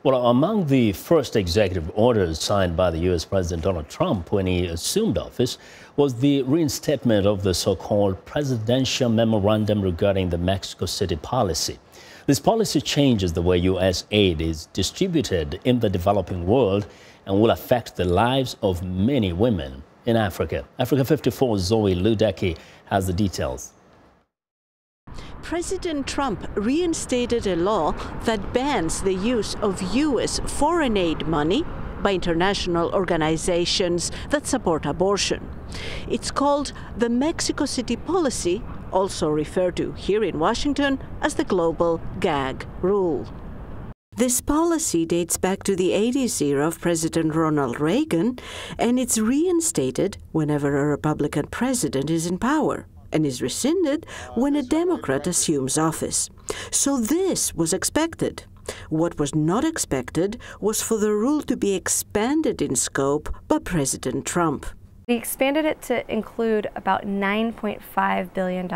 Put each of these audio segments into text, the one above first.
Well, among the first executive orders signed by the U.S. President Donald Trump when he assumed office was the reinstatement of the so-called presidential memorandum regarding the Mexico City policy. This policy changes the way U.S. aid is distributed in the developing world and will affect the lives of many women in Africa. Africa 54's Zoe Leoudaki has the details. President Trump reinstated a law that bans the use of U.S. foreign aid money by international organizations that support abortion. It's called the Mexico City policy, also referred to here in Washington as the global Gag Rule. This policy dates back to the 80s era of President Ronald Reagan, and it's reinstated whenever a Republican president is in power, and is rescinded when a Democrat assumes office. So this was expected. What was not expected was for the rule to be expanded in scope by President Trump. We expanded it to include about $9.5 billion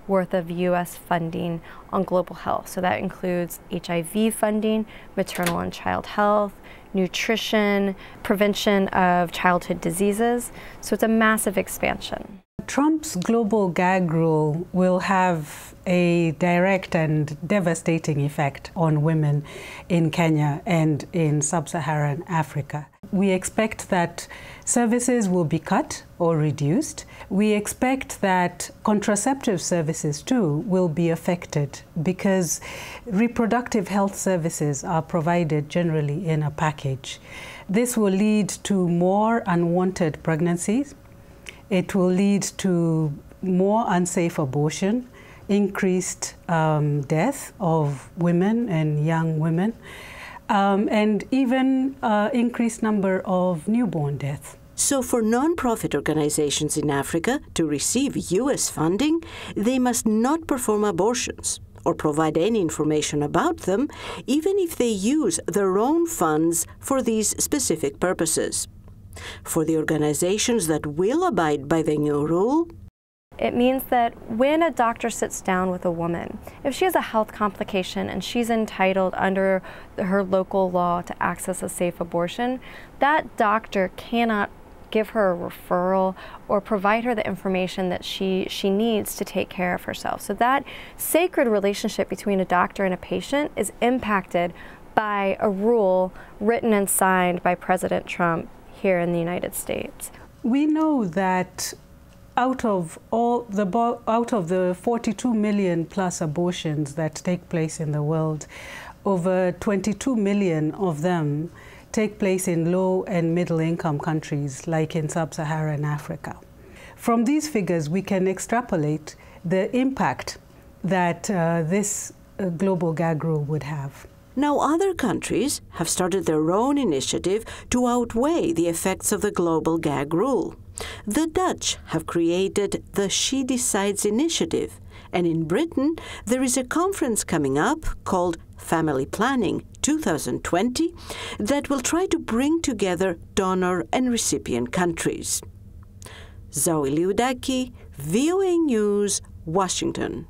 worth of U.S. funding on global health. So that includes HIV funding, maternal and child health, nutrition, prevention of childhood diseases. So it's a massive expansion. Trump's global gag rule will have a direct and devastating effect on women in Kenya and in sub-Saharan Africa. We expect that services will be cut or reduced. We expect that contraceptive services too will be affected because reproductive health services are provided generally in a package. This will lead to more unwanted pregnancies. It will lead to more unsafe abortion, increased death of women and young women, and even increased number of newborn deaths. So for non-profit organizations in Africa to receive U.S. funding, they must not perform abortions or provide any information about them, even if they use their own funds for these specific purposes. For the organizations that will abide by the new rule, it means that when a doctor sits down with a woman, if she has a health complication and she's entitled under her local law to access a safe abortion, that doctor cannot give her a referral or provide her the information that she needs to take care of herself. So that sacred relationship between a doctor and a patient is impacted by a rule written and signed by President Trump here in the United States. We know that out of the 42 million plus abortions that take place in the world, over 22 million of them take place in low and middle income countries like in sub-Saharan Africa. From these figures, we can extrapolate the impact that this global gag rule would have. Now other countries have started their own initiative to outweigh the effects of the global gag rule. The Dutch have created the She Decides initiative, and in Britain there is a conference coming up called Family Planning 2020 that will try to bring together donor and recipient countries. Zoe Leoudaki, VOA News, Washington.